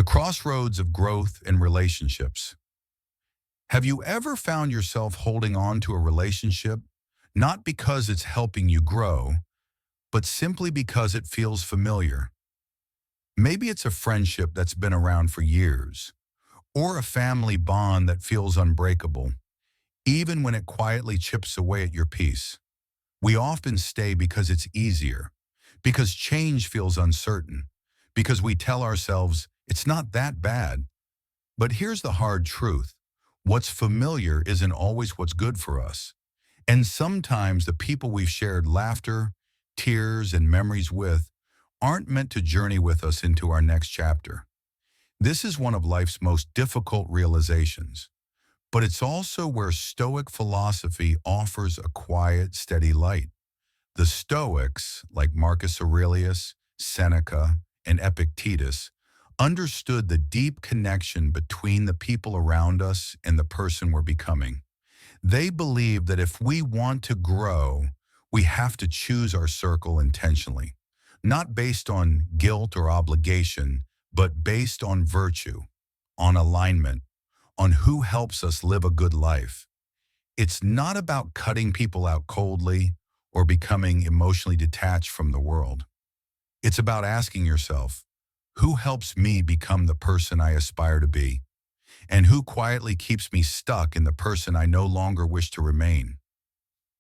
crossroads of growth and relationships. Have you ever found yourself holding on to a relationship, not because it's helping you grow, but simply because it feels familiar? Maybe it's a friendship that's been around for years, or a family bond that feels unbreakable, even when it quietly chips away at your peace. We often stay because it's easier, because change feels uncertain, because we tell ourselves it's not that bad. But here's the hard truth. What's familiar isn't always what's good for us. And sometimes the people we've shared laughter, tears, and memories with aren't meant to journey with us into our next chapter. This is one of life's most difficult realizations, but it's also where Stoic philosophy offers a quiet, steady light. The Stoics, like Marcus Aurelius, Seneca, and Epictetus, understood the deep connection between the people around us and the person we're becoming. They believed that if we want to grow, we have to choose our circle intentionally, not based on guilt or obligation, but based on virtue, on alignment, on who helps us live a good life. It's not about cutting people out coldly or becoming emotionally detached from the world. It's about asking yourself, who helps me become the person I aspire to be? And who quietly keeps me stuck in the person I no longer wish to remain?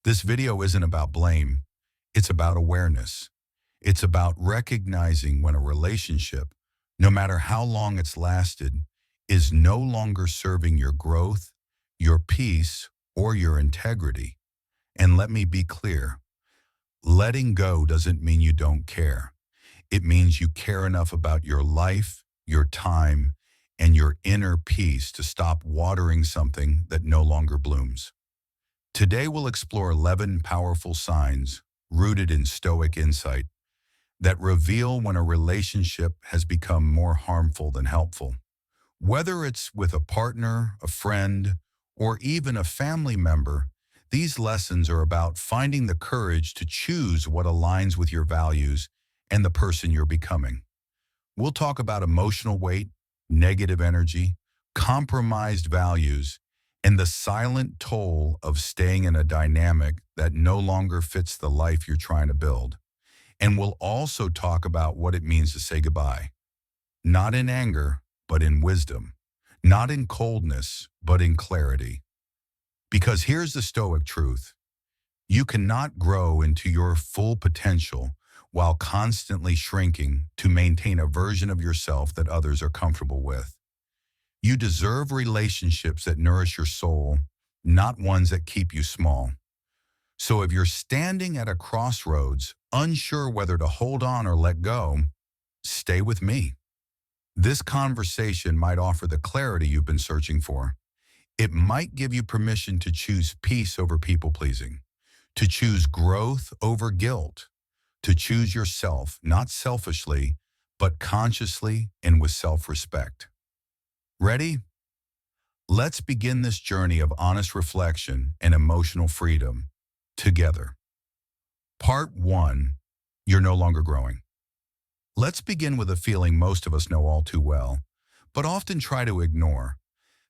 This video isn't about blame. It's about awareness. It's about recognizing when a relationship, no matter how long it's lasted, is no longer serving your growth, your peace, or your integrity. And let me be clear, letting go doesn't mean you don't care. It means you care enough about your life, your time, and your inner peace to stop watering something that no longer blooms. Today we'll explore 11 powerful signs rooted in Stoic insight that reveal when a relationship has become more harmful than helpful. Whether it's with a partner, a friend, or even a family member, these lessons are about finding the courage to choose what aligns with your values and the person you're becoming. We'll talk about emotional weight, negative energy, compromised values, and the silent toll of staying in a dynamic that no longer fits the life you're trying to build. And we'll also talk about what it means to say goodbye, not in anger, but in wisdom, not in coldness, but in clarity. Because here's the Stoic truth. You cannot grow into your full potential while constantly shrinking to maintain a version of yourself that others are comfortable with. You deserve relationships that nourish your soul, not ones that keep you small. So if you're standing at a crossroads, unsure whether to hold on or let go, stay with me. This conversation might offer the clarity you've been searching for. It might give you permission to choose peace over people-pleasing, to choose growth over guilt, to choose yourself, not selfishly, but consciously and with self-respect. Ready? Let's begin this journey of honest reflection and emotional freedom together. Part 1, you're no longer growing. Let's begin with a feeling most of us know all too well, but often try to ignore.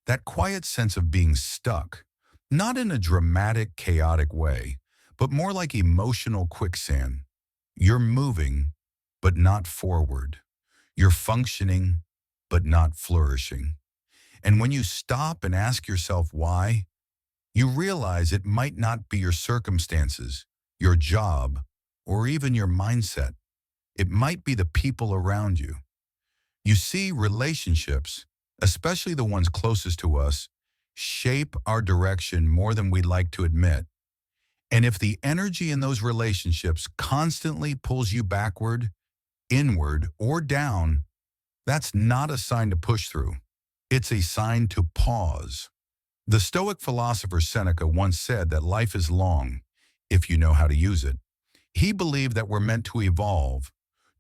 That quiet sense of being stuck, not in a dramatic, chaotic way, but more like emotional quicksand. You're moving, but not forward. You're functioning, but not flourishing. And when you stop and ask yourself why, you realize it might not be your circumstances, your job, or even your mindset. It might be the people around you. You see, relationships, especially the ones closest to us, shape our direction more than we'd like to admit. And if the energy in those relationships constantly pulls you backward, inward, or down, that's not a sign to push through. It's a sign to pause. The Stoic philosopher Seneca once said that life is long if you know how to use it. He believed that we're meant to evolve,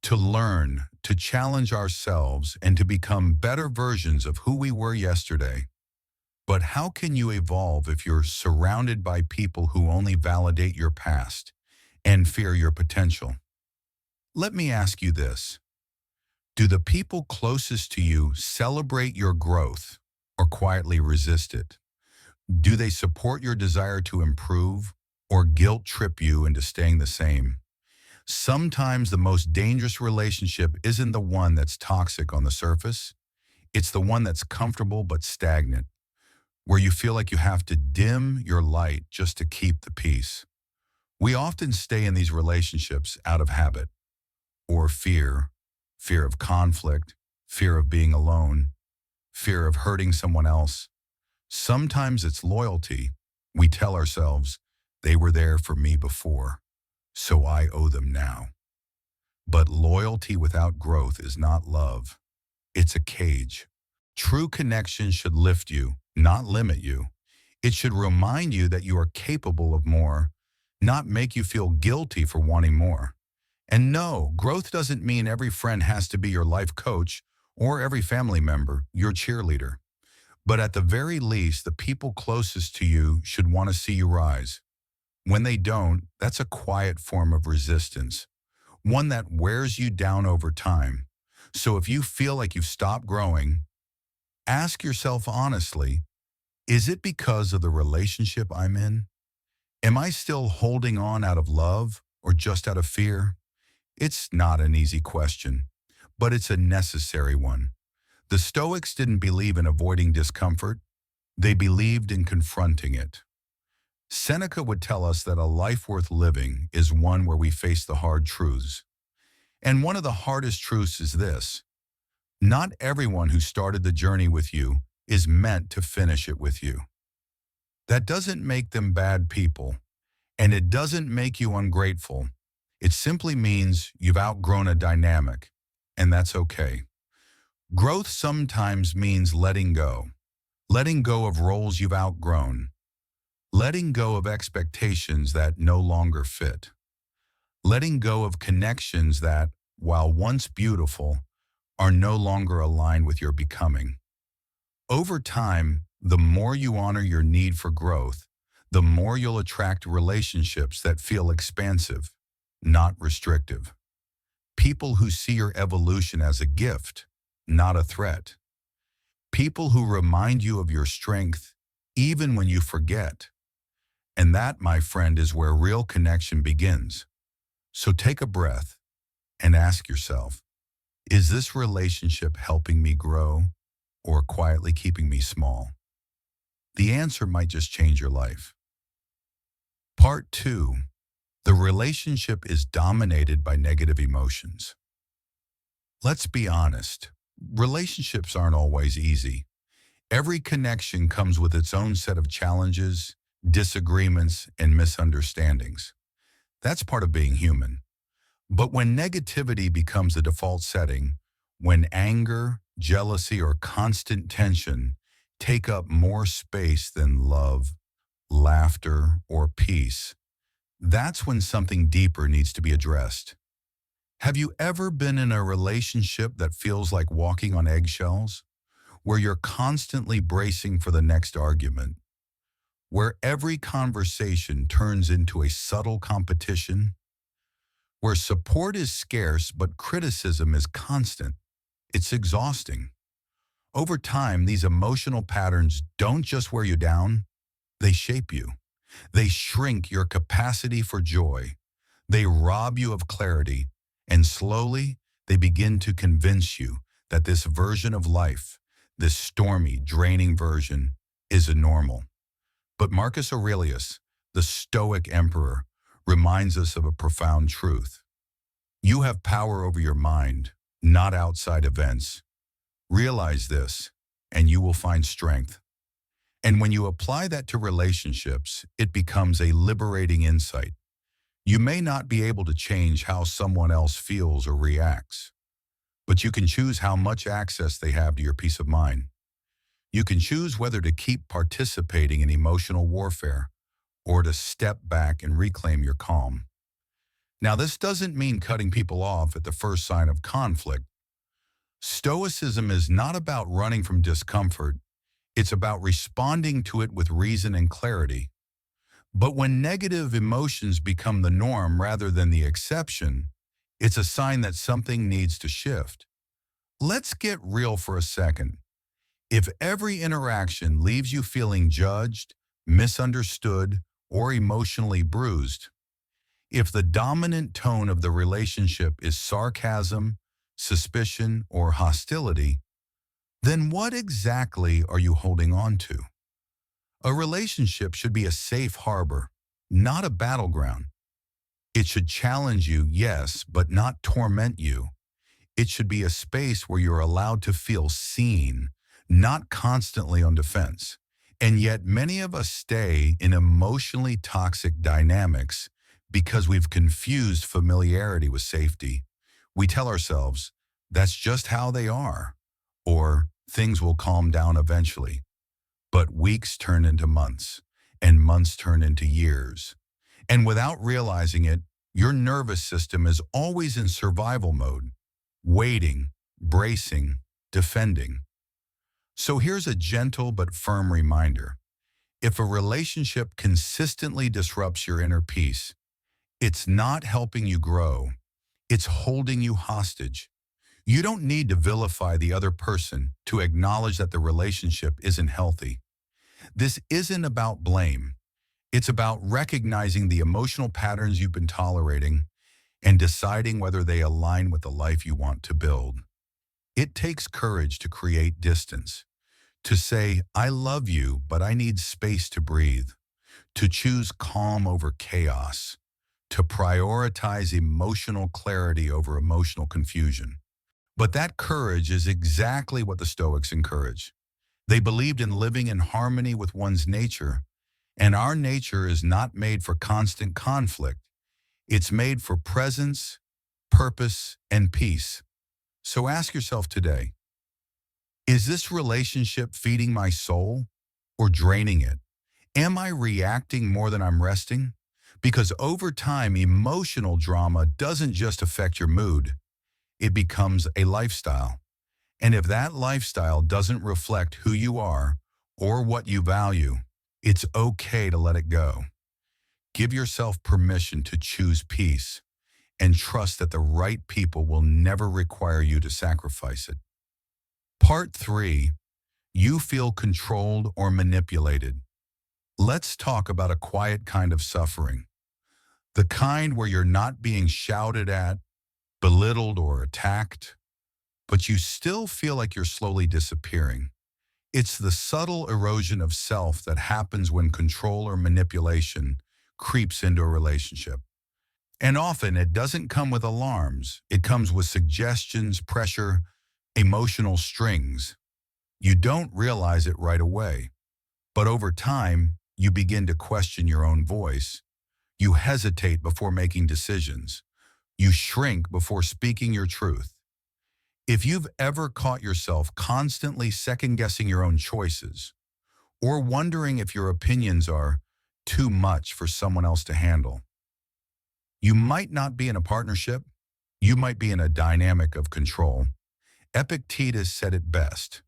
to learn, to challenge ourselves, and to become better versions of who we were yesterday. But how can you evolve if you're surrounded by people who only validate your past and fear your potential? Let me ask you this. Do the people closest to you celebrate your growth or quietly resist it? Do they support your desire to improve or guilt trip you into staying the same? Sometimes the most dangerous relationship isn't the one that's toxic on the surface. It's the one that's comfortable but stagnant, where you feel like you have to dim your light just to keep the peace. We often stay in these relationships out of habit or fear of conflict, fear of being alone, fear of hurting someone else. Sometimes it's loyalty. We tell ourselves, they were there for me before, so I owe them now. But loyalty without growth is not love. It's a cage. True connection should lift you, not limit you. It should remind you that you are capable of more, not make you feel guilty for wanting more. And no, growth doesn't mean every friend has to be your life coach or every family member your cheerleader. But at the very least, the people closest to you should want to see you rise. When they don't, that's a quiet form of resistance, one that wears you down over time. So if you feel like you've stopped growing, ask yourself honestly, is it because of the relationship I'm in? Am I still holding on out of love or just out of fear? It's not an easy question, but it's a necessary one. The Stoics didn't believe in avoiding discomfort. They believed in confronting it. Seneca would tell us that a life worth living is one where we face the hard truths. And one of the hardest truths is this: not everyone who started the journey with you is meant to finish it with you. That doesn't make them bad people, and it doesn't make you ungrateful. It simply means you've outgrown a dynamic, and that's okay. Growth sometimes means letting go of roles you've outgrown, letting go of expectations that no longer fit, letting go of connections that, while once beautiful, are no longer aligned with your becoming. Over time, the more you honor your need for growth, the more you'll attract relationships that feel expansive, not restrictive. People who see your evolution as a gift, not a threat. People who remind you of your strength even when you forget. And that, my friend, is where real connection begins. So take a breath and ask yourself, is this relationship helping me grow or quietly keeping me small? The answer might just change your life. Part 2. The relationship is dominated by negative emotions. Let's be honest. Relationships aren't always easy. Every connection comes with its own set of challenges, disagreements, and misunderstandings. That's part of being human. But when negativity becomes the default setting, when anger, jealousy, or constant tension take up more space than love, laughter, or peace, that's when something deeper needs to be addressed. Have you ever been in a relationship that feels like walking on eggshells, where you're constantly bracing for the next argument, where every conversation turns into a subtle competition, where support is scarce but criticism is constant? It's exhausting. Over time, these emotional patterns don't just wear you down, they shape you. They shrink your capacity for joy. They rob you of clarity, and slowly they begin to convince you that this version of life, this stormy, draining version, is a normal. But Marcus Aurelius, the Stoic emperor, reminds us of a profound truth. You have power over your mind, not outside events. Realize this, and you will find strength. And when you apply that to relationships, it becomes a liberating insight. You may not be able to change how someone else feels or reacts, but you can choose how much access they have to your peace of mind. You can choose whether to keep participating in emotional warfare or to step back and reclaim your calm. Now, this doesn't mean cutting people off at the first sign of conflict. Stoicism is not about running from discomfort. It's about responding to it with reason and clarity. But when negative emotions become the norm rather than the exception, it's a sign that something needs to shift. Let's get real for a second. If every interaction leaves you feeling judged, misunderstood, or emotionally bruised, if the dominant tone of the relationship is sarcasm, suspicion, or hostility, then what exactly are you holding on to? A relationship should be a safe harbor, not a battleground. It should challenge you, yes, but not torment you. It should be a space where you're allowed to feel seen, not constantly on defense. And yet many of us stay in emotionally toxic dynamics because we've confused familiarity with safety. We tell ourselves, that's just how they are, or things will calm down eventually. But weeks turn into months, and months turn into years. And without realizing it, your nervous system is always in survival mode, waiting, bracing, defending. So here's a gentle but firm reminder. If a relationship consistently disrupts your inner peace, it's not helping you grow. It's holding you hostage. You don't need to vilify the other person to acknowledge that the relationship isn't healthy. This isn't about blame. It's about recognizing the emotional patterns you've been tolerating and deciding whether they align with the life you want to build. It takes courage to create distance, to say, I love you, but I need space to breathe, to choose calm over chaos, to prioritize emotional clarity over emotional confusion. But that courage is exactly what the Stoics encourage. They believed in living in harmony with one's nature, and our nature is not made for constant conflict. It's made for presence, purpose, and peace. So ask yourself today, is this relationship feeding my soul or draining it? Am I reacting more than I'm resting? Because over time, emotional drama doesn't just affect your mood, it becomes a lifestyle. And if that lifestyle doesn't reflect who you are or what you value, it's okay to let it go. Give yourself permission to choose peace and trust that the right people will never require you to sacrifice it. Part 3. You feel controlled or manipulated. Let's talk about a quiet kind of suffering. The kind where you're not being shouted at, belittled, or attacked, but you still feel like you're slowly disappearing. It's the subtle erosion of self that happens when control or manipulation creeps into a relationship. And often it doesn't come with alarms. It comes with suggestions, pressure, emotional strings. You don't realize it right away. But over time, you begin to question your own voice. You hesitate before making decisions. You shrink before speaking your truth. If you've ever caught yourself constantly second-guessing your own choices, or wondering if your opinions are too much for someone else to handle, you might not be in a partnership. You might be in a dynamic of control. Epictetus said it best.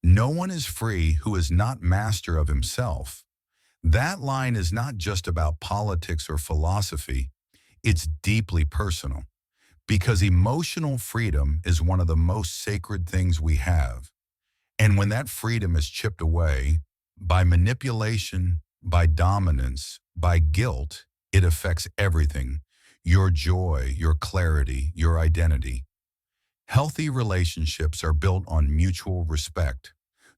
No one is free who is not master of himself. That line is not just about politics or philosophy. It's deeply personal because emotional freedom is one of the most sacred things we have. And when that freedom is chipped away by manipulation, by dominance, by guilt, it affects everything: your joy, your clarity, your identity. Healthy relationships are built on mutual respect,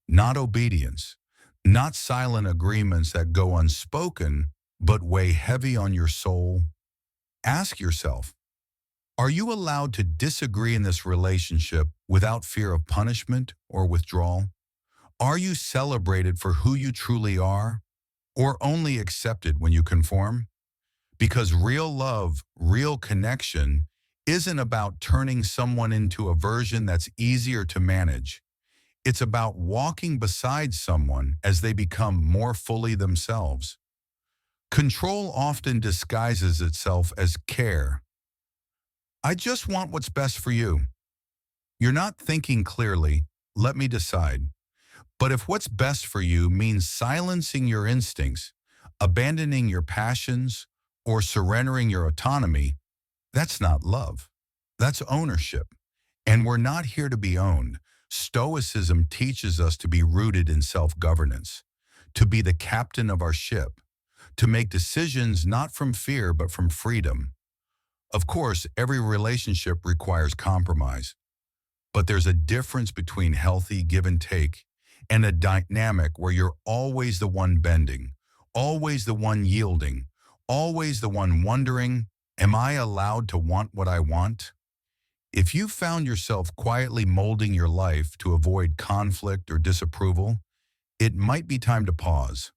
not obedience, not silent agreements that go unspoken but weigh heavy on your soul. Ask yourself, are you allowed to disagree in this relationship without fear of punishment or withdrawal? Are you celebrated for who you truly are, or only accepted when you conform? Because real love, real connection, isn't about turning someone into a version that's easier to manage. It's about walking beside someone as they become more fully themselves. Control often disguises itself as care. I just want what's best for you. You're not thinking clearly. Let me decide. But if what's best for you means silencing your instincts, abandoning your passions, or surrendering your autonomy, that's not love. That's ownership. And we're not here to be owned. Stoicism teaches us to be rooted in self-governance, to be the captain of our ship, to make decisions not from fear but from freedom. Of course, every relationship requires compromise, but there's a difference between healthy give and take and a dynamic where you're always the one bending, always the one yielding, always the one wondering, am I allowed to want what I want? If you found yourself quietly molding your life to avoid conflict or disapproval, it might be time to pause,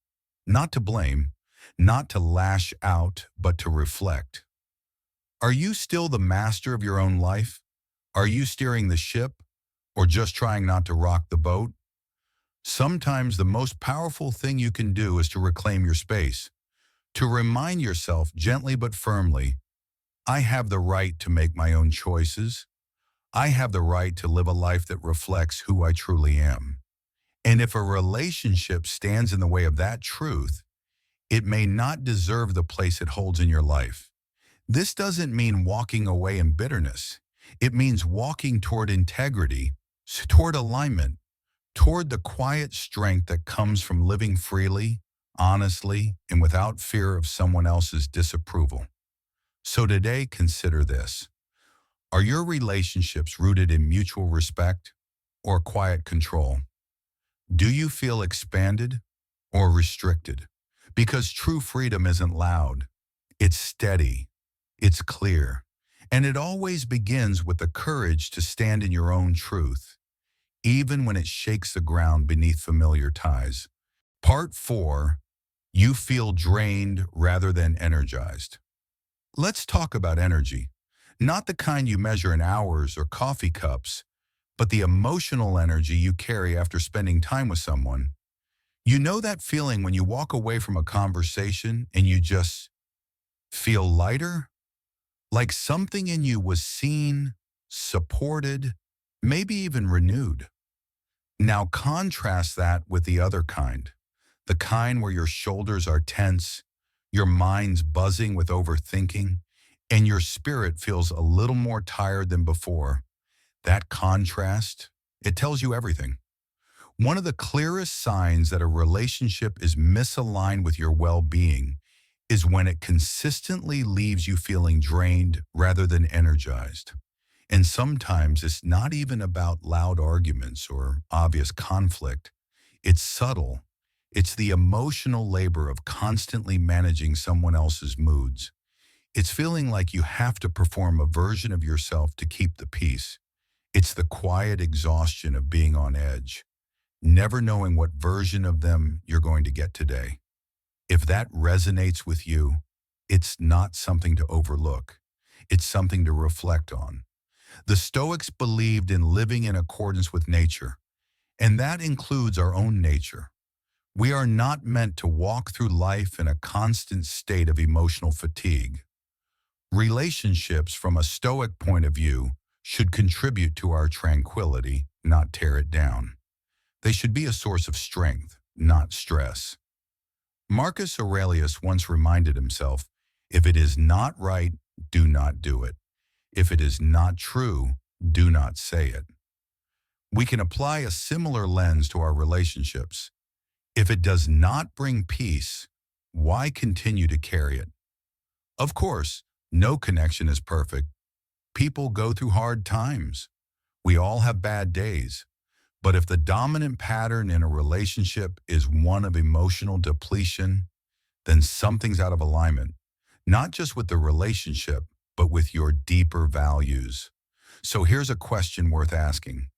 not to blame, not to lash out, but to reflect. Are you still the master of your own life? Are you steering the ship or just trying not to rock the boat? Sometimes the most powerful thing you can do is to reclaim your space, to remind yourself gently but firmly, I have the right to make my own choices. I have the right to live a life that reflects who I truly am. And if a relationship stands in the way of that truth, it may not deserve the place it holds in your life. This doesn't mean walking away in bitterness. It means walking toward integrity, toward alignment, toward the quiet strength that comes from living freely, honestly, and without fear of someone else's disapproval. So today, consider this. Are your relationships rooted in mutual respect or quiet control? Do you feel expanded or restricted? Because true freedom isn't loud. It's steady. It's clear. And it always begins with the courage to stand in your own truth, even when it shakes the ground beneath familiar ties. Part 4, you feel drained rather than energized. Let's talk about energy. Not the kind you measure in hours or coffee cups, but the emotional energy you carry after spending time with someone. You know that feeling when you walk away from a conversation and you just feel lighter? Like something in you was seen, supported, maybe even renewed. Now contrast that with the other kind, the kind where your shoulders are tense, your mind's buzzing with overthinking, and your spirit feels a little more tired than before. That contrast, it tells you everything. One of the clearest signs that a relationship is misaligned with your well-being is when it consistently leaves you feeling drained rather than energized. And sometimes it's not even about loud arguments or obvious conflict. It's subtle. It's the emotional labor of constantly managing someone else's moods. It's feeling like you have to perform a version of yourself to keep the peace. It's the quiet exhaustion of being on edge, never knowing what version of them you're going to get today. If that resonates with you, it's not something to overlook. It's something to reflect on. The Stoics believed in living in accordance with nature, and that includes our own nature. We are not meant to walk through life in a constant state of emotional fatigue. Relationships, from a Stoic point of view, should contribute to our tranquility, not tear it down. They should be a source of strength, not stress. Marcus Aurelius once reminded himself, if it is not right, do not do it. If it is not true, do not say it. We can apply a similar lens to our relationships. If it does not bring peace, why continue to carry it? Of course, no connection is perfect. People go through hard times. We all have bad days. But if the dominant pattern in a relationship is one of emotional depletion, then something's out of alignment, not just with the relationship, but with your deeper values. So here's a question worth asking.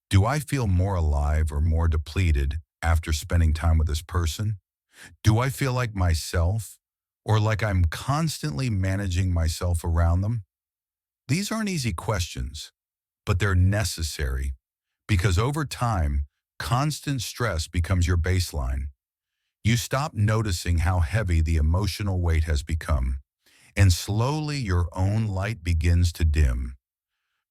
Do I feel more alive or more depleted after spending time with this person? Do I feel like myself, or like I'm constantly managing myself around them? These aren't easy questions, but they're necessary, because over time, constant stress becomes your baseline. You stop noticing how heavy the emotional weight has become, and slowly your own light begins to dim.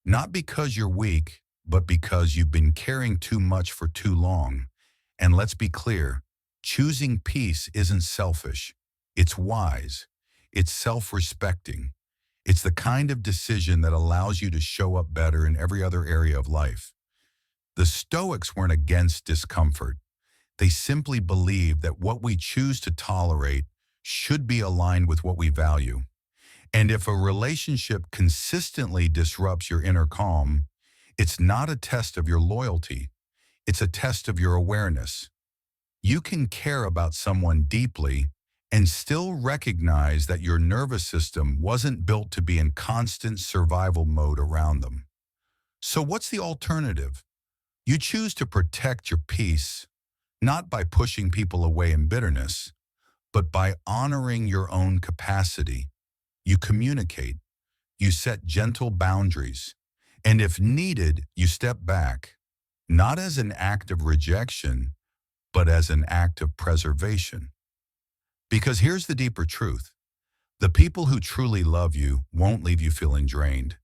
Not because you're weak, but because you've been carrying too much for too long. And let's be clear, choosing peace isn't selfish. It's wise. It's self-respecting. It's the kind of decision that allows you to show up better in every other area of life. The Stoics weren't against discomfort. They simply believed that what we choose to tolerate should be aligned with what we value. And if a relationship consistently disrupts your inner calm, it's not a test of your loyalty. It's a test of your awareness. You can care about someone deeply and still recognize that your nervous system wasn't built to be in constant survival mode around them. So what's the alternative? You choose to protect your peace, not by pushing people away in bitterness, but by honoring your own capacity. You communicate, you set gentle boundaries, and if needed, you step back, not as an act of rejection, but as an act of preservation. Because here's the deeper truth. The people who truly love you won't leave you feeling drained.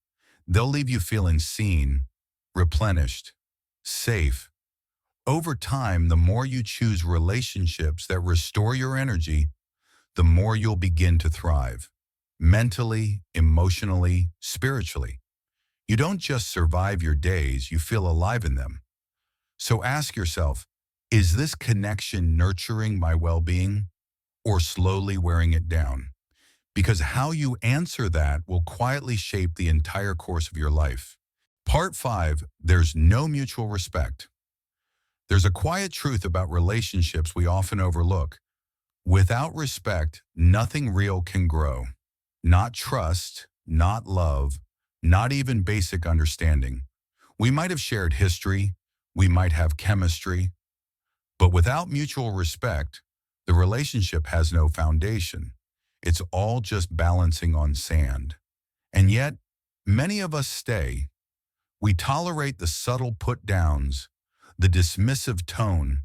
They'll leave you feeling seen, replenished, safe. Over time, the more you choose relationships that restore your energy, the more you'll begin to thrive. Mentally, emotionally, spiritually. You don't just survive your days, you feel alive in them. So ask yourself, is this connection nurturing my well-being or slowly wearing it down? Because how you answer that will quietly shape the entire course of your life. Part 5, there's no mutual respect. There's a quiet truth about relationships we often overlook. Without respect, nothing real can grow. Not trust, not love, not even basic understanding. We might have shared history, we might have chemistry, but without mutual respect, the relationship has no foundation. It's all just balancing on sand. And yet, many of us stay. We tolerate the subtle put-downs, the dismissive tone,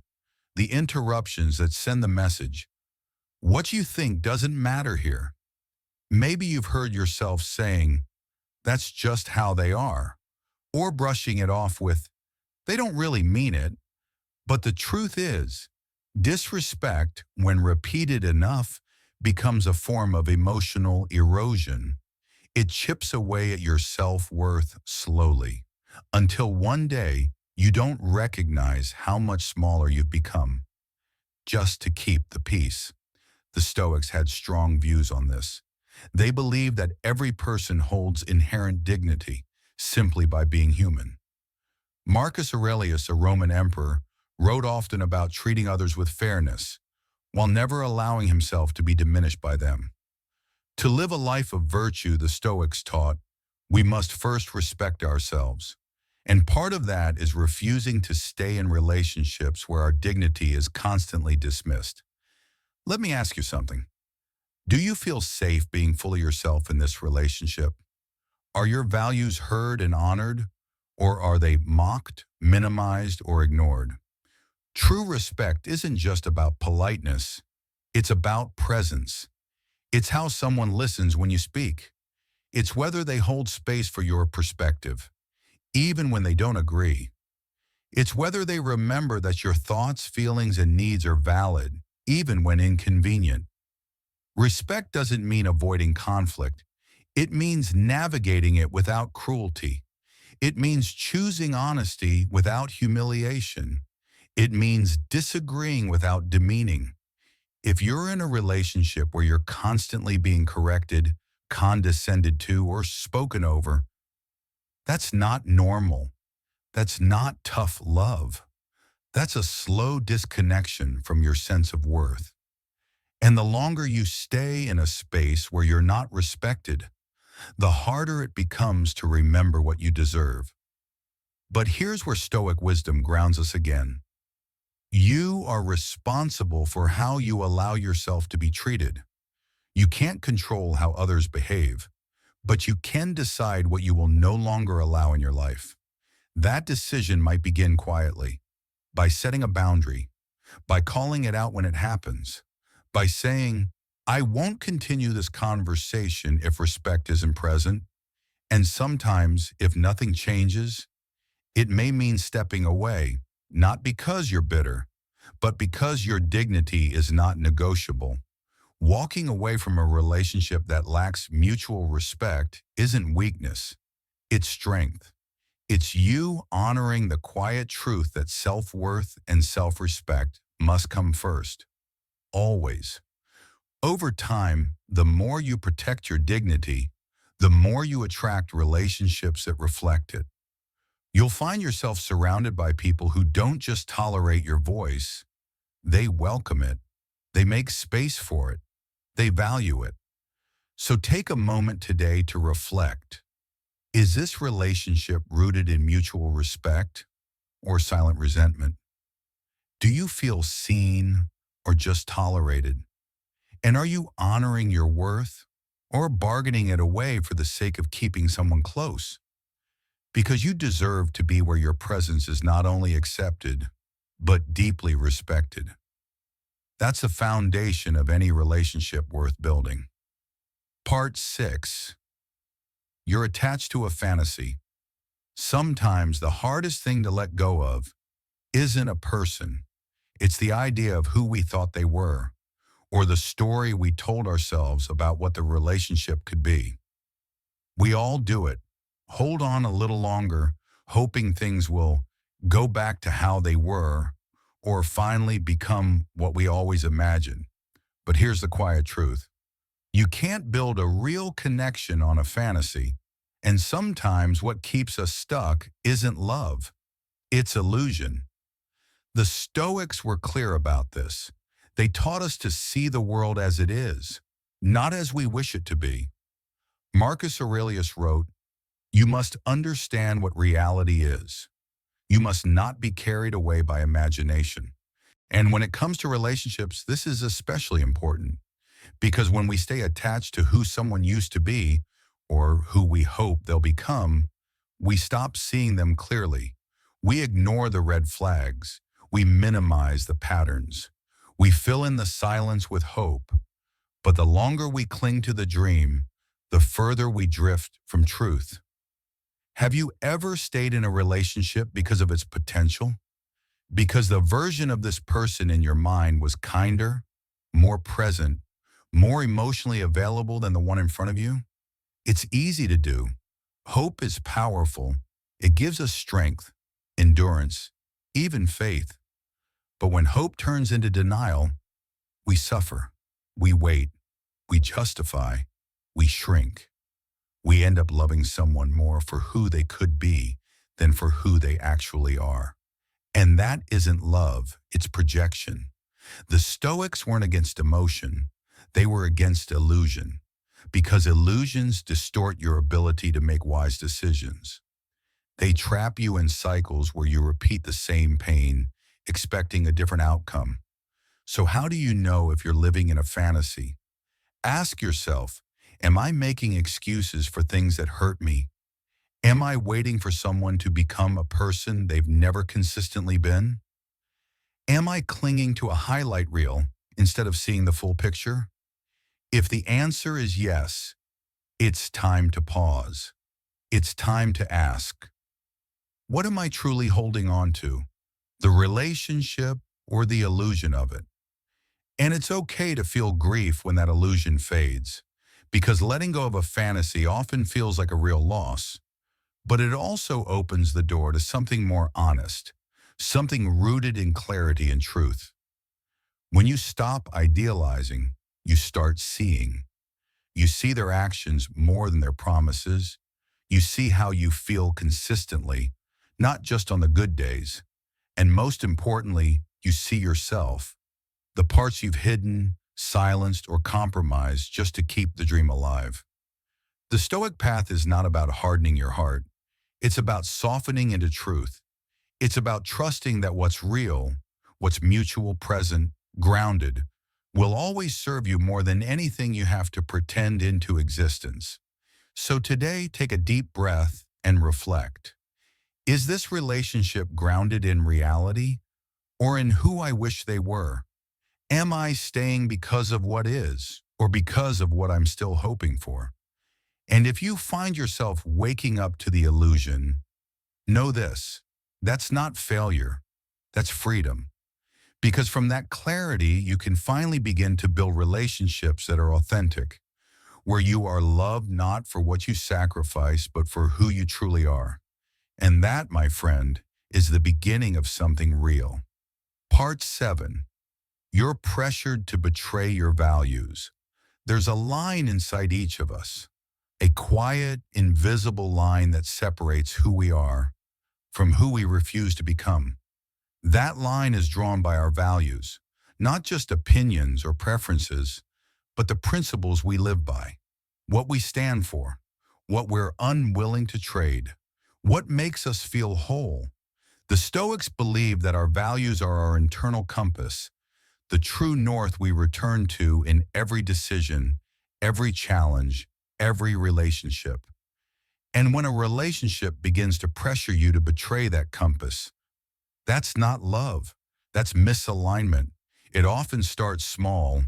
the interruptions that send the message. What you think doesn't matter here. Maybe you've heard yourself saying, that's just how they are, or brushing it off with, they don't really mean it. But the truth is, disrespect, when repeated enough, becomes a form of emotional erosion. It chips away at your self-worth slowly, until one day you don't recognize how much smaller you've become, just to keep the peace. The Stoics had strong views on this. They believed that every person holds inherent dignity simply by being human. Marcus Aurelius, a Roman emperor, wrote often about treating others with fairness, while never allowing himself to be diminished by them. To live a life of virtue, the Stoics taught, we must first respect ourselves. And part of that is refusing to stay in relationships where our dignity is constantly dismissed. Let me ask you something. Do you feel safe being fully yourself in this relationship? Are your values heard and honored, or are they mocked, minimized, or ignored? True respect isn't just about politeness. It's about presence. It's how someone listens when you speak. It's whether they hold space for your perspective, even when they don't agree. It's whether they remember that your thoughts, feelings, and needs are valid, even when inconvenient. Respect doesn't mean avoiding conflict. It means navigating it without cruelty. It means choosing honesty without humiliation. It means disagreeing without demeaning. If you're in a relationship where you're constantly being corrected, condescended to, or spoken over, that's not normal. That's not tough love. That's a slow disconnection from your sense of worth. And the longer you stay in a space where you're not respected, the harder it becomes to remember what you deserve. But here's where Stoic wisdom grounds us again. You are responsible for how you allow yourself to be treated. You can't control how others behave, but you can decide what you will no longer allow in your life. That decision might begin quietly, by setting a boundary, by calling it out when it happens, by saying, I won't continue this conversation if respect isn't present. And sometimes, if nothing changes, it may mean stepping away, not because you're bitter, but because your dignity is not negotiable. Walking away from a relationship that lacks mutual respect isn't weakness, it's strength. It's you honoring the quiet truth that self-worth and self-respect must come first, always. Over time, the more you protect your dignity, the more you attract relationships that reflect it. You'll find yourself surrounded by people who don't just tolerate your voice, they welcome it. They make space for it. They value it. So take a moment today to reflect. Is this relationship rooted in mutual respect or silent resentment? Do you feel seen or just tolerated? And are you honoring your worth or bargaining it away for the sake of keeping someone close? Because you deserve to be where your presence is not only accepted, but deeply respected. That's the foundation of any relationship worth building. Part 6. You're attached to a fantasy. Sometimes the hardest thing to let go of isn't a person. It's the idea of who we thought they were, or the story we told ourselves about what the relationship could be. We all do it. Hold on a little longer, hoping things will go back to how they were, or finally become what we always imagined. But here's the quiet truth. You can't build a real connection on a fantasy, and sometimes what keeps us stuck isn't love, it's illusion. The Stoics were clear about this. They taught us to see the world as it is, not as we wish it to be. Marcus Aurelius wrote, "You must understand what reality is. You must not be carried away by imagination." And when it comes to relationships, this is especially important because when we stay attached to who someone used to be or who we hope they'll become, we stop seeing them clearly. We ignore the red flags. We minimize the patterns. We fill in the silence with hope. But the longer we cling to the dream, the further we drift from truth. Have you ever stayed in a relationship because of its potential? Because the version of this person in your mind was kinder, more present, more emotionally available than the one in front of you? It's easy to do. Hope is powerful. It gives us strength, endurance, even faith. But when hope turns into denial, we suffer, we wait, we justify, we shrink. We end up loving someone more for who they could be than for who they actually are. And that isn't love, it's projection. The Stoics weren't against emotion, they were against illusion, because illusions distort your ability to make wise decisions. They trap you in cycles where you repeat the same pain, expecting a different outcome. So how do you know if you're living in a fantasy? Ask yourself, am I making excuses for things that hurt me? Am I waiting for someone to become a person they've never consistently been? Am I clinging to a highlight reel instead of seeing the full picture? If the answer is yes, it's time to pause. It's time to ask, what am I truly holding on to? The relationship or the illusion of it? And it's okay to feel grief when that illusion fades, because letting go of a fantasy often feels like a real loss. But it also opens the door to something more honest, something rooted in clarity and truth. When you stop idealizing, you start seeing. You see their actions more than their promises. You see how you feel consistently, not just on the good days. And most importantly, you see yourself, the parts you've hidden, silenced, or compromised just to keep the dream alive. The Stoic path is not about hardening your heart. It's about softening into truth. It's about trusting that what's real, what's mutual, present, grounded, will always serve you more than anything you have to pretend into existence. So today, take a deep breath and reflect. Is this relationship grounded in reality or in who I wish they were? Am I staying because of what is or because of what I'm still hoping for? And if you find yourself waking up to the illusion, know this, that's not failure, that's freedom. Because from that clarity, you can finally begin to build relationships that are authentic, where you are loved not for what you sacrifice, but for who you truly are. And that, my friend, is the beginning of something real. Part 7. You're pressured to betray your values. There's a line inside each of us, a quiet, invisible line that separates who we are from who we refuse to become. That line is drawn by our values, not just opinions or preferences, but the principles we live by, what we stand for, what we're unwilling to trade, what makes us feel whole. The Stoics believe that our values are our internal compass, the true north we return to in every decision, every challenge, every relationship. And when a relationship begins to pressure you to betray that compass, that's not love. That's misalignment. It often starts small.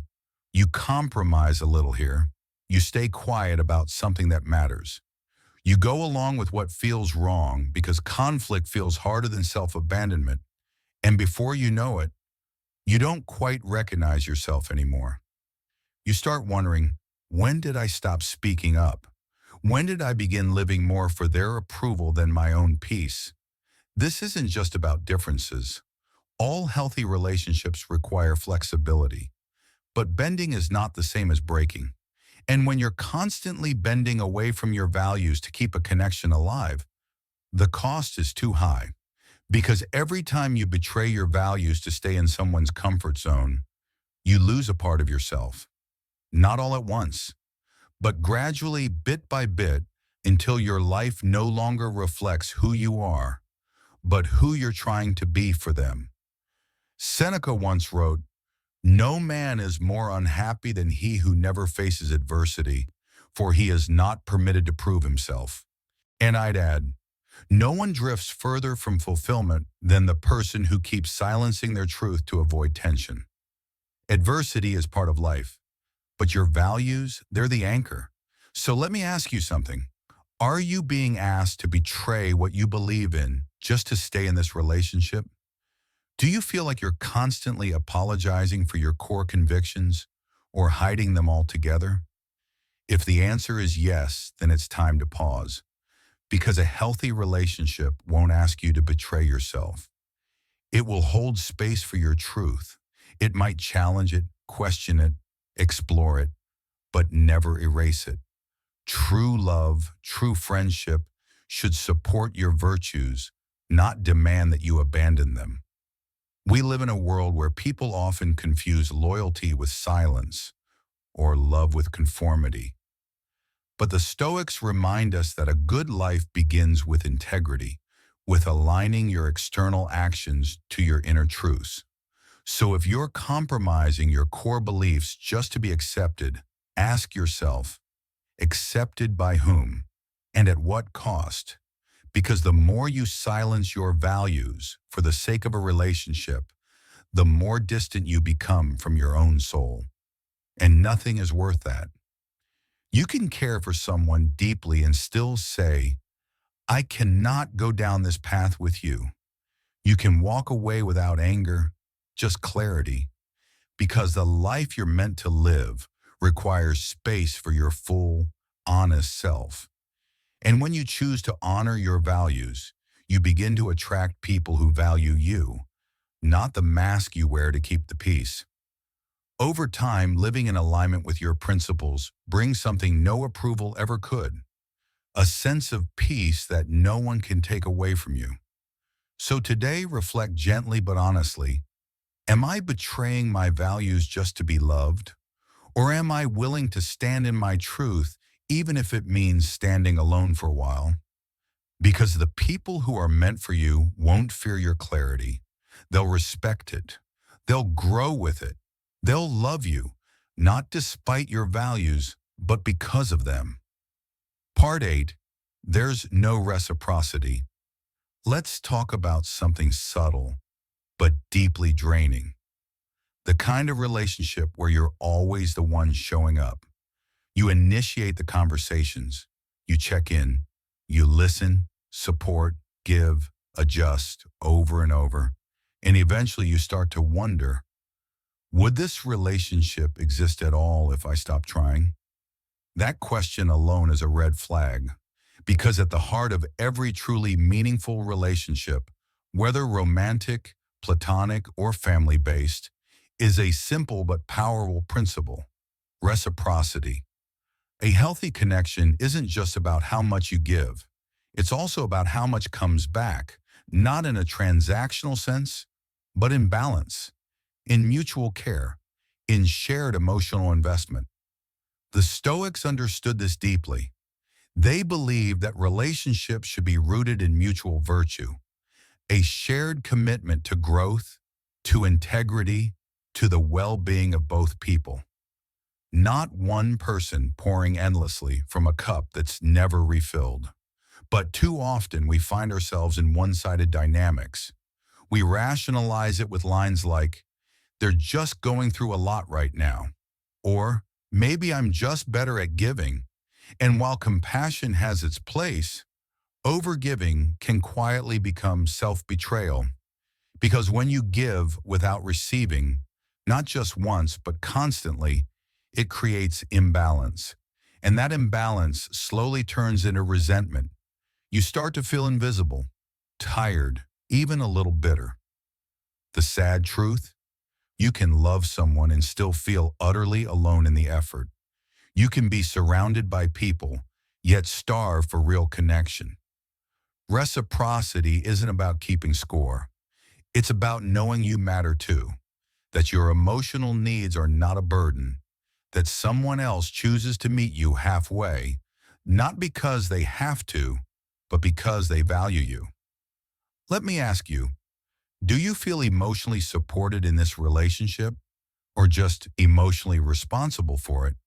You compromise a little here. You stay quiet about something that matters. You go along with what feels wrong because conflict feels harder than self-abandonment. And before you know it, you don't quite recognize yourself anymore. You start wondering, when did I stop speaking up? When did I begin living more for their approval than my own peace? This isn't just about differences. All healthy relationships require flexibility, but bending is not the same as breaking. And when you're constantly bending away from your values to keep a connection alive, the cost is too high. Because every time you betray your values to stay in someone's comfort zone, you lose a part of yourself. Not all at once, but gradually, bit by bit, until your life no longer reflects who you are, but who you're trying to be for them. Seneca once wrote, "No man is more unhappy than he who never faces adversity, for he is not permitted to prove himself." And I'd add, no one drifts further from fulfillment than the person who keeps silencing their truth to avoid tension. Adversity is part of life, but your values, they're the anchor. So let me ask you something. Are you being asked to betray what you believe in just to stay in this relationship? Do you feel like you're constantly apologizing for your core convictions or hiding them altogether? If the answer is yes, then it's time to pause. Because a healthy relationship won't ask you to betray yourself. It will hold space for your truth. It might challenge it, question it, explore it, but never erase it. True love, true friendship should support your virtues, not demand that you abandon them. We live in a world where people often confuse loyalty with silence or love with conformity. But the Stoics remind us that a good life begins with integrity, with aligning your external actions to your inner truths. So if you're compromising your core beliefs just to be accepted, ask yourself, accepted by whom and at what cost? Because the more you silence your values for the sake of a relationship, the more distant you become from your own soul. And nothing is worth that. You can care for someone deeply and still say, I cannot go down this path with you. You can walk away without anger, just clarity, because the life you're meant to live requires space for your full, honest self. And when you choose to honor your values, you begin to attract people who value you, not the mask you wear to keep the peace. Over time, living in alignment with your principles brings something no approval ever could, a sense of peace that no one can take away from you. So today, reflect gently but honestly. Am I betraying my values just to be loved? Or am I willing to stand in my truth, even if it means standing alone for a while? Because the people who are meant for you won't fear your clarity. They'll respect it. They'll grow with it. They'll love you, not despite your values, but because of them. Part 8. There's no reciprocity. Let's talk about something subtle, but deeply draining. The kind of relationship where you're always the one showing up. You initiate the conversations. You check in. You listen, support, give, adjust over and over. And eventually you start to wonder, would this relationship exist at all if I stopped trying? That question alone is a red flag, because at the heart of every truly meaningful relationship, whether romantic, platonic, or family-based, is a simple but powerful principle: reciprocity. A healthy connection isn't just about how much you give. It's also about how much comes back, not in a transactional sense, but in balance, in mutual care, in shared emotional investment. The Stoics understood this deeply. They believed that relationships should be rooted in mutual virtue, a shared commitment to growth, to integrity, to the well-being of both people. Not one person pouring endlessly from a cup that's never refilled. But too often we find ourselves in one-sided dynamics. We rationalize it with lines like, "They're just going through a lot right now," or "Maybe I'm just better at giving." And while compassion has its place, overgiving can quietly become self-betrayal. Because when you give without receiving, not just once, but constantly, it creates imbalance. And that imbalance slowly turns into resentment. You start to feel invisible, tired, even a little bitter. The sad truth? You can love someone and still feel utterly alone in the effort. You can be surrounded by people, yet starve for real connection. Reciprocity isn't about keeping score. It's about knowing you matter too, that your emotional needs are not a burden, that someone else chooses to meet you halfway, not because they have to, but because they value you. Let me ask you, do you feel emotionally supported in this relationship, or just emotionally responsible for it?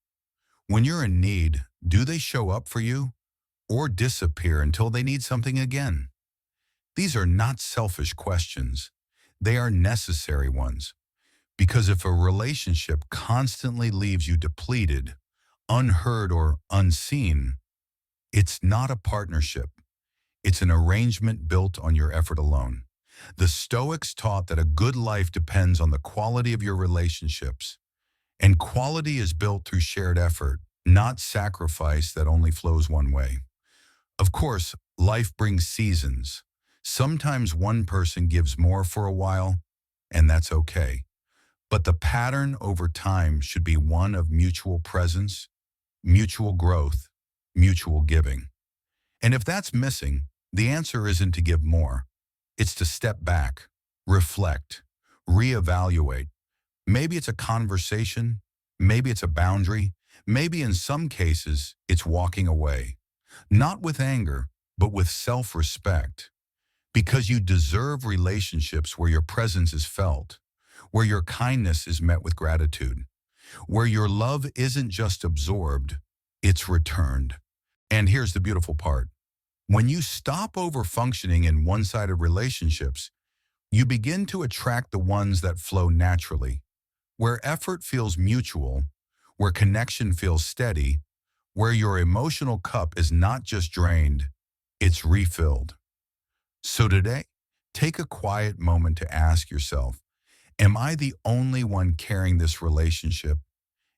When you're in need, do they show up for you or disappear until they need something again? These are not selfish questions. They are necessary ones. Because if a relationship constantly leaves you depleted, unheard, or unseen, it's not a partnership. It's an arrangement built on your effort alone. The Stoics taught that a good life depends on the quality of your relationships, and quality is built through shared effort, not sacrifice that only flows one way. Of course, life brings seasons. Sometimes one person gives more for a while, and that's okay. But the pattern over time should be one of mutual presence, mutual growth, mutual giving. And if that's missing, the answer isn't to give more. It's to step back, reflect, reevaluate. Maybe it's a conversation, maybe it's a boundary, maybe in some cases it's walking away. Not with anger, but with self-respect. Because you deserve relationships where your presence is felt, where your kindness is met with gratitude, where your love isn't just absorbed, it's returned. And here's the beautiful part. When you stop over-functioning in one-sided relationships, you begin to attract the ones that flow naturally, where effort feels mutual, where connection feels steady, where your emotional cup is not just drained, it's refilled. So today, take a quiet moment to ask yourself, am I the only one carrying this relationship?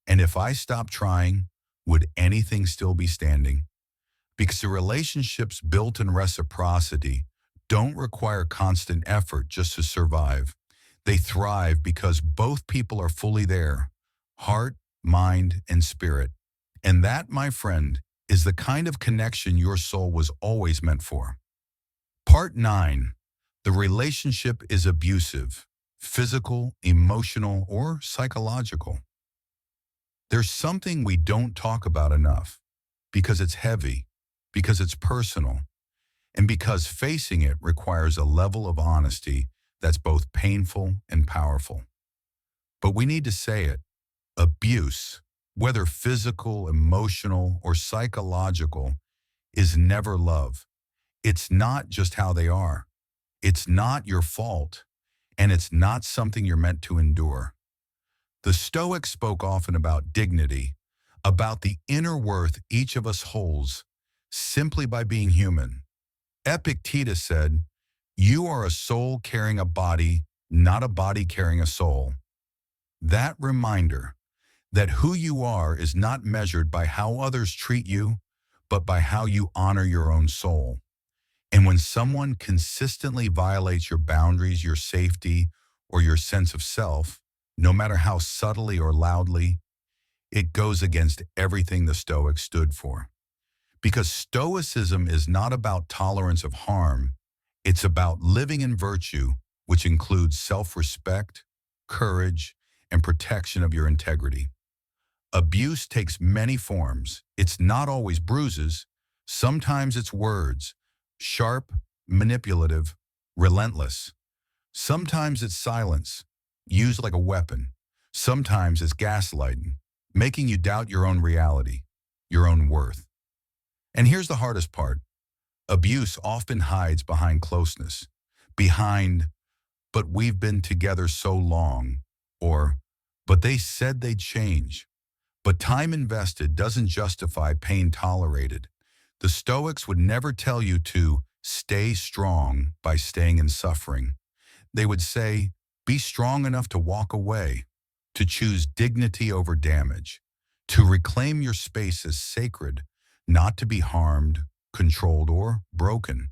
And if I stop trying, would anything still be standing? Because the relationships built in reciprocity don't require constant effort just to survive. They thrive because both people are fully there, heart, mind, and spirit. And that, my friend, is the kind of connection your soul was always meant for. Part 9. The relationship is abusive, physical, emotional, or psychological. There's something we don't talk about enough because it's heavy, because it's personal, and because facing it requires a level of honesty that's both painful and powerful. But we need to say it. Abuse, whether physical, emotional, or psychological, is never love. It's not just how they are. It's not your fault, and it's not something you're meant to endure. The Stoics spoke often about dignity, about the inner worth each of us holds simply by being human. Epictetus said, "You are a soul carrying a body, not a body carrying a soul. That reminder that who you are is not measured by how others treat you, but by how you honor your own soul. And when someone consistently violates your boundaries, your safety, or your sense of self, no matter how subtly or loudly, it goes against everything the Stoics stood for. Because Stoicism is not about tolerance of harm, it's about living in virtue, which includes self-respect, courage, and protection of your integrity. Abuse takes many forms. It's not always bruises. Sometimes it's words, sharp, manipulative, relentless. Sometimes it's silence, used like a weapon. Sometimes it's gaslighting, making you doubt your own reality, your own worth. And here's the hardest part. Abuse often hides behind closeness, behind, but we've been together so long, or, but they said they'd change. But time invested doesn't justify pain tolerated. The Stoics would never tell you to stay strong by staying in suffering. They would say, be strong enough to walk away, to choose dignity over damage, to reclaim your space as sacred, not to be harmed, controlled, or broken.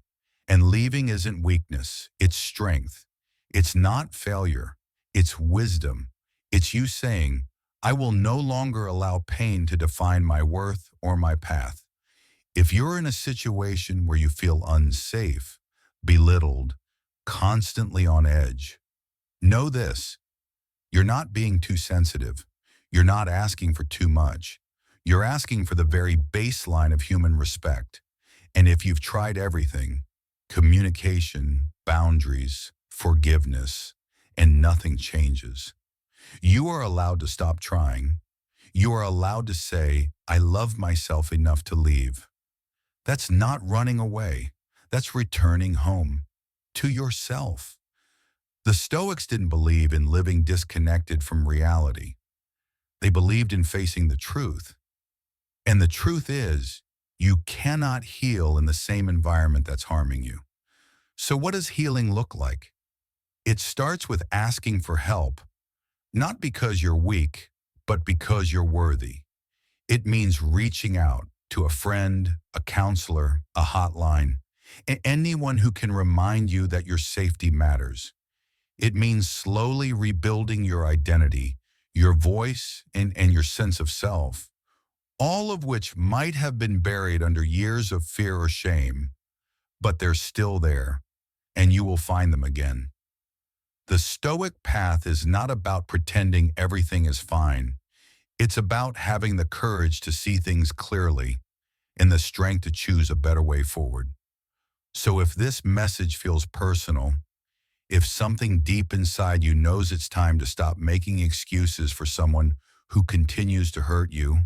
And leaving isn't weakness, it's strength. It's not failure, it's wisdom. It's you saying, I will no longer allow pain to define my worth or my path. If you're in a situation where you feel unsafe, belittled, constantly on edge, know this: you're not being too sensitive. You're not asking for too much. You're asking for the very baseline of human respect. And if you've tried everything, communication, boundaries, forgiveness, and nothing changes, you are allowed to stop trying. You are allowed to say, I love myself enough to leave. That's not running away. That's returning home to yourself. The Stoics didn't believe in living disconnected from reality. They believed in facing the truth. And the truth is, you cannot heal in the same environment that's harming you. So what does healing look like? It starts with asking for help, not because you're weak, but because you're worthy. It means reaching out to a friend, a counselor, a hotline, anyone who can remind you that your safety matters. It means slowly rebuilding your identity, your voice, and your sense of self, all of which might have been buried under years of fear or shame, but they're still there, and you will find them again. The Stoic path is not about pretending everything is fine. It's about having the courage to see things clearly and the strength to choose a better way forward. So if this message feels personal, if something deep inside you knows it's time to stop making excuses for someone who continues to hurt you,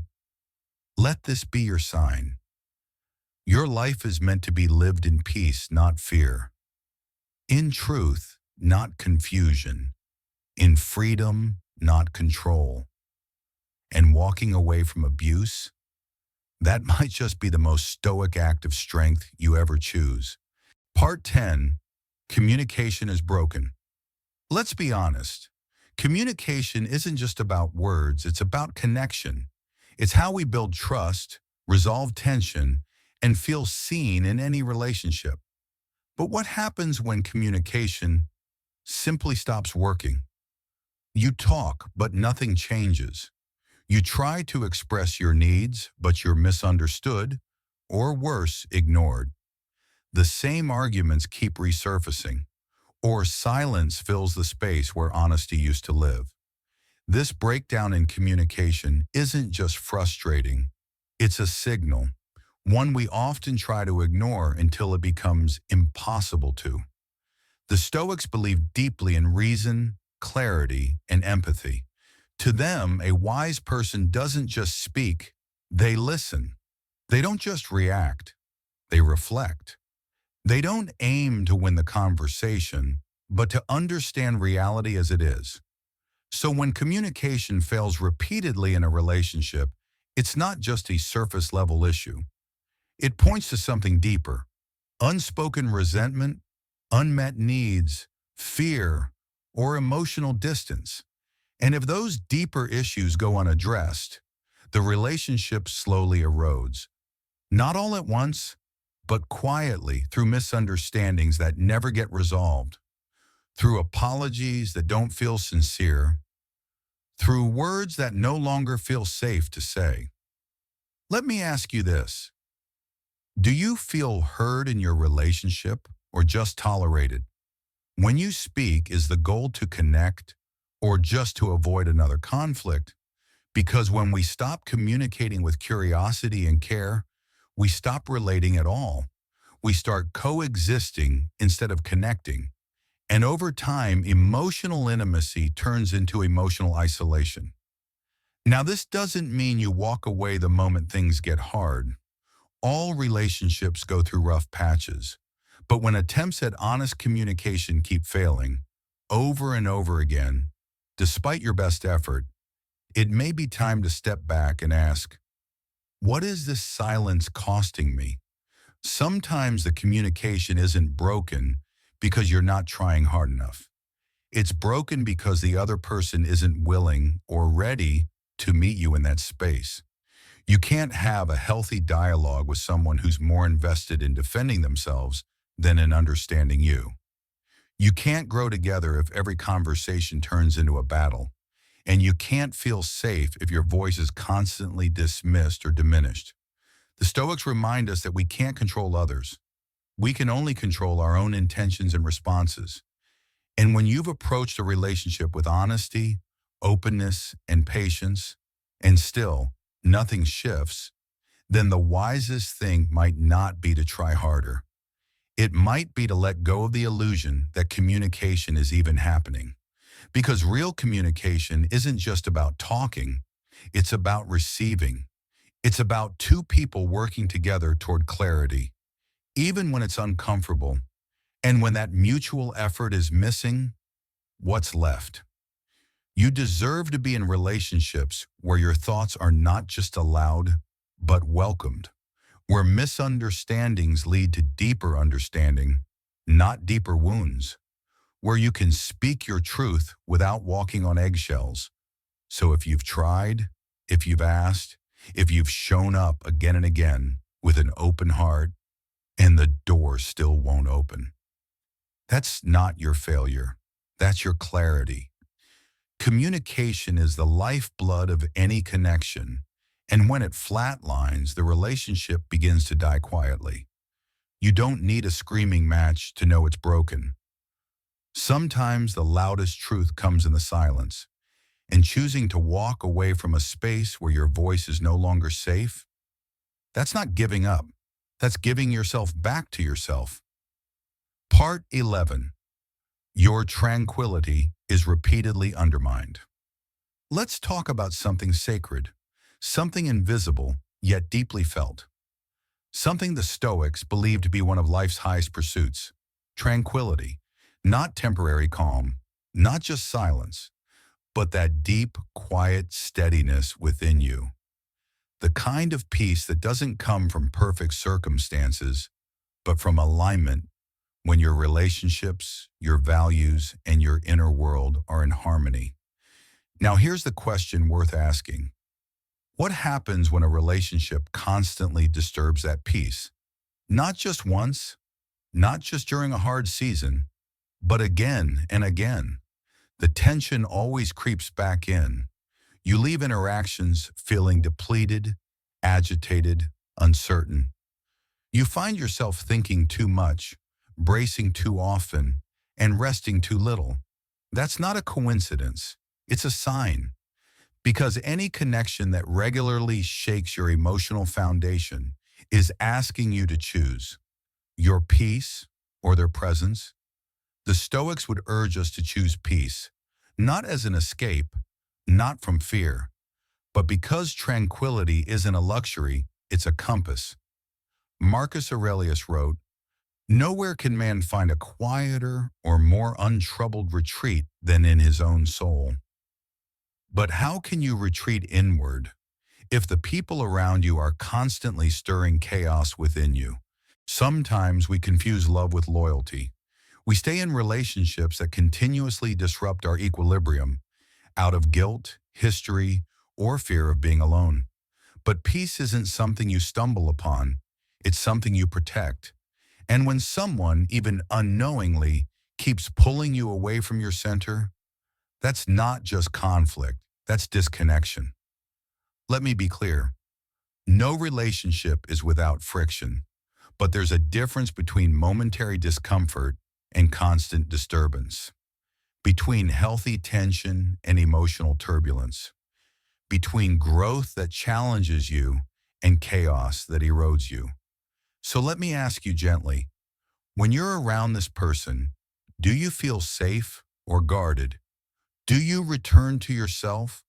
let this be your sign. Your life is meant to be lived in peace, not fear. In truth, not confusion. In freedom, not control. And walking away from abuse, that might just be the most stoic act of strength you ever choose. Part 10, communication is broken. Let's be honest. Communication isn't just about words, it's about connection. It's how we build trust, resolve tension, and feel seen in any relationship. But what happens when communication simply stops working? You talk, but nothing changes. You try to express your needs, but you're misunderstood, or worse, ignored. The same arguments keep resurfacing, or silence fills the space where honesty used to live. This breakdown in communication isn't just frustrating, it's a signal, one we often try to ignore until it becomes impossible to. The Stoics believed deeply in reason, clarity, and empathy. To them, a wise person doesn't just speak, they listen. They don't just react, they reflect. They don't aim to win the conversation, but to understand reality as it is. So when communication fails repeatedly in a relationship, it's not just a surface level issue. It points to something deeper: unspoken resentment, unmet needs, fear, or emotional distance. And if those deeper issues go unaddressed, the relationship slowly erodes. Not all at once, but quietly through misunderstandings that never get resolved, through apologies that don't feel sincere, through words that no longer feel safe to say. Let me ask you this. Do you feel heard in your relationship or just tolerated? When you speak, is the goal to connect or just to avoid another conflict? Because when we stop communicating with curiosity and care, we stop relating at all. We start coexisting instead of connecting. And over time, emotional intimacy turns into emotional isolation. Now, this doesn't mean you walk away the moment things get hard. All relationships go through rough patches. But when attempts at honest communication keep failing, over and over again, despite your best effort, it may be time to step back and ask, what is this silence costing me? Sometimes the communication isn't broken because you're not trying hard enough. It's broken because the other person isn't willing or ready to meet you in that space. You can't have a healthy dialogue with someone who's more invested in defending themselves than in understanding you. You can't grow together if every conversation turns into a battle. And you can't feel safe if your voice is constantly dismissed or diminished. The Stoics remind us that we can't control others. We can only control our own intentions and responses. And when you've approached a relationship with honesty, openness, and patience, and still nothing shifts, then the wisest thing might not be to try harder. It might be to let go of the illusion that communication is even happening. Because real communication isn't just about talking, it's about receiving. It's about two people working together toward clarity, even when it's uncomfortable. And when that mutual effort is missing, what's left? You deserve to be in relationships where your thoughts are not just allowed, but welcomed, where misunderstandings lead to deeper understanding, not deeper wounds, where you can speak your truth without walking on eggshells. So if you've tried, if you've asked, if you've shown up again and again with an open heart and the door still won't open, that's not your failure. That's your clarity. Communication is the lifeblood of any connection, and when it flatlines, the relationship begins to die quietly. You don't need a screaming match to know it's broken. Sometimes the loudest truth comes in the silence, and choosing to walk away from a space where your voice is no longer safe, that's not giving up. That's giving yourself back to yourself. Part 11. Your tranquility is repeatedly undermined. Let's talk about something sacred, something invisible yet deeply felt, something the Stoics believed to be one of life's highest pursuits: tranquility, not temporary calm, not just silence, but that deep, quiet steadiness within you. The kind of peace that doesn't come from perfect circumstances, but from alignment when your relationships, your values, and your inner world are in harmony. Now, here's the question worth asking. What happens when a relationship constantly disturbs that peace? Not just once, not just during a hard season, but again and again. The tension always creeps back in. You leave interactions feeling depleted, agitated, uncertain. You find yourself thinking too much, bracing too often, and resting too little. That's not a coincidence. It's a sign. Because any connection that regularly shakes your emotional foundation is asking you to choose your peace or their presence. The Stoics would urge us to choose peace, not as an escape, not from fear, but because tranquility isn't a luxury, it's a compass. Marcus Aurelius wrote, "Nowhere can man find a quieter or more untroubled retreat than in his own soul." But how can you retreat inward if the people around you are constantly stirring chaos within you? Sometimes we confuse love with loyalty. We stay in relationships that continuously disrupt our equilibrium out of guilt, history, or fear of being alone. But peace isn't something you stumble upon. It's something you protect. And when someone, even unknowingly, keeps pulling you away from your center, that's not just conflict, that's disconnection. Let me be clear. No relationship is without friction, but there's a difference between momentary discomfort and constant disturbance, between healthy tension and emotional turbulence, between growth that challenges you and chaos that erodes you. So let me ask you gently, when you're around this person, do you feel safe or guarded? Do you return to yourself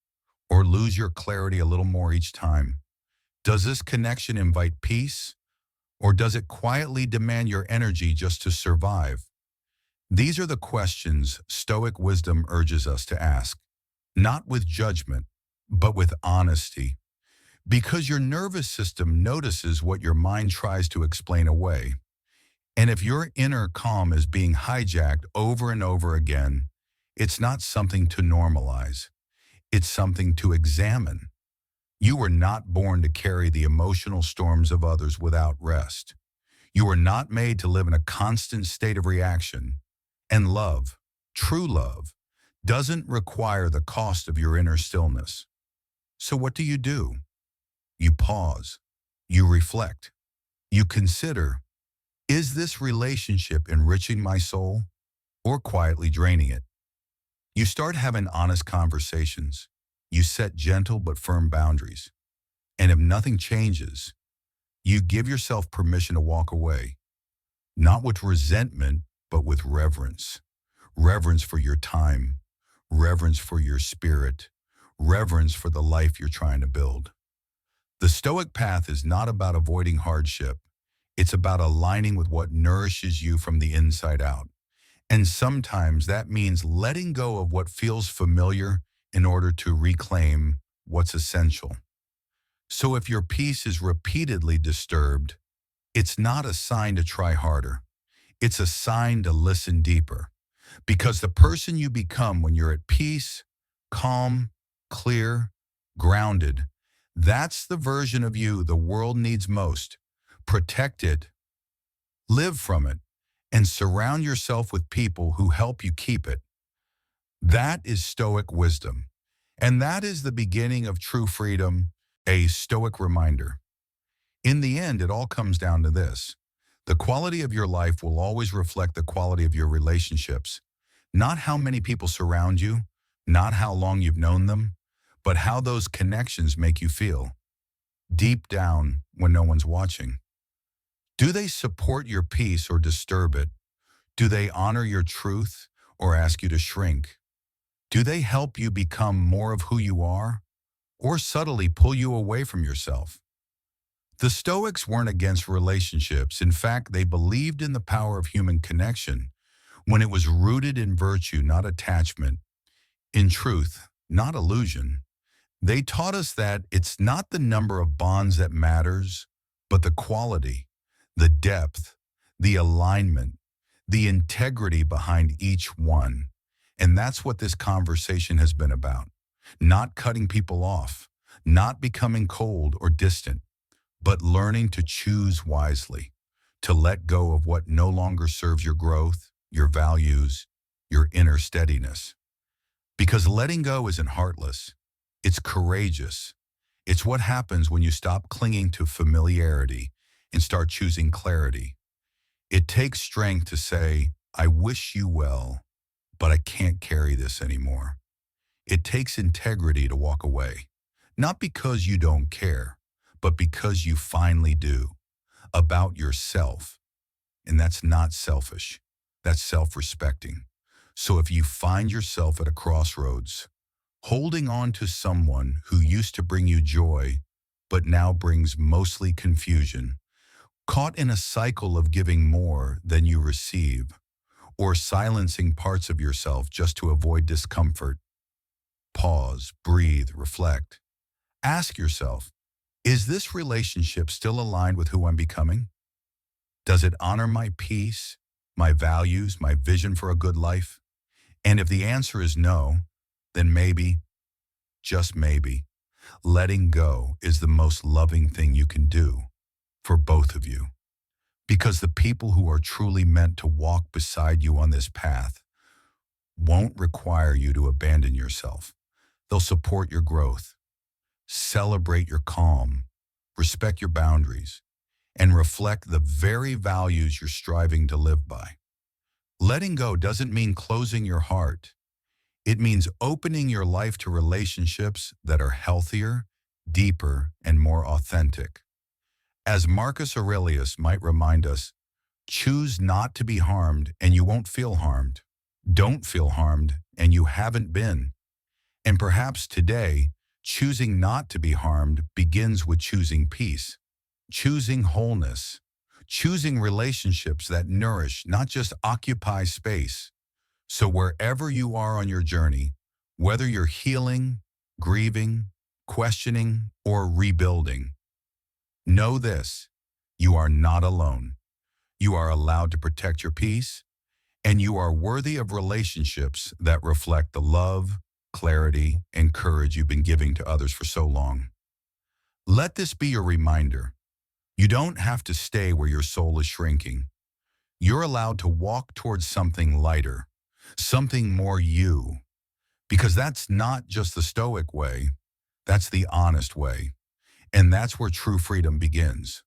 or lose your clarity a little more each time? Does this connection invite peace, or does it quietly demand your energy just to survive? These are the questions Stoic wisdom urges us to ask, not with judgment, but with honesty. Because your nervous system notices what your mind tries to explain away. And if your inner calm is being hijacked over and over again, it's not something to normalize. It's something to examine. You were not born to carry the emotional storms of others without rest. You were not made to live in a constant state of reaction. And love, true love, doesn't require the cost of your inner stillness. So what do? You pause. You reflect. You consider, is this relationship enriching my soul or quietly draining it? You start having honest conversations. You set gentle but firm boundaries. And if nothing changes, you give yourself permission to walk away, not with resentment, but with reverence. Reverence for your time, reverence for your spirit, reverence for the life you're trying to build. The Stoic path is not about avoiding hardship. It's about aligning with what nourishes you from the inside out. And sometimes that means letting go of what feels familiar in order to reclaim what's essential. So if your peace is repeatedly disturbed, it's not a sign to try harder. It's a sign to listen deeper. Because the person you become when you're at peace, calm, clear, grounded, that's the version of you the world needs most. Protect it, live from it, and surround yourself with people who help you keep it. That is Stoic wisdom. And that is the beginning of true freedom, a Stoic reminder. In the end, it all comes down to this. The quality of your life will always reflect the quality of your relationships. Not how many people surround you, not how long you've known them, but how those connections make you feel. Deep down when no one's watching. Do they support your peace or disturb it? Do they honor your truth or ask you to shrink? Do they help you become more of who you are or subtly pull you away from yourself? The Stoics weren't against relationships. In fact, they believed in the power of human connection when it was rooted in virtue, not attachment, in truth, not illusion. They taught us that it's not the number of bonds that matters, but the quality, the depth, the alignment, the integrity behind each one. And that's what this conversation has been about. Not cutting people off, not becoming cold or distant, but learning to choose wisely, to let go of what no longer serves your growth, your values, your inner steadiness. Because letting go isn't heartless, it's courageous. It's what happens when you stop clinging to familiarity and start choosing clarity. It takes strength to say, I wish you well, but I can't carry this anymore. It takes integrity to walk away, not because you don't care, but because you finally do, about yourself. And that's not selfish. That's self-respecting. So if you find yourself at a crossroads, holding on to someone who used to bring you joy, but now brings mostly confusion, caught in a cycle of giving more than you receive, or silencing parts of yourself just to avoid discomfort, pause, breathe, reflect. Ask yourself, is this relationship still aligned with who I'm becoming? Does it honor my peace, my values, my vision for a good life? And if the answer is no, then maybe, just maybe, letting go is the most loving thing you can do for both of you. Because the people who are truly meant to walk beside you on this path won't require you to abandon yourself. They'll support your growth, celebrate your calm, respect your boundaries, and reflect the very values you're striving to live by. Letting go doesn't mean closing your heart. It means opening your life to relationships that are healthier, deeper, and more authentic. As Marcus Aurelius might remind us, choose not to be harmed and you won't feel harmed. Don't feel harmed and you haven't been. And perhaps today, choosing not to be harmed begins with choosing peace, choosing wholeness, choosing relationships that nourish, not just occupy space. So wherever you are on your journey, whether you're healing, grieving, questioning, or rebuilding, know this: you are not alone. You are allowed to protect your peace, and you are worthy of relationships that reflect the love, clarity, and courage you've been giving to others for so long. Let this be your reminder. You don't have to stay where your soul is shrinking. You're allowed to walk towards something lighter, something more you, because that's not just the Stoic way, that's the honest way, and that's where true freedom begins.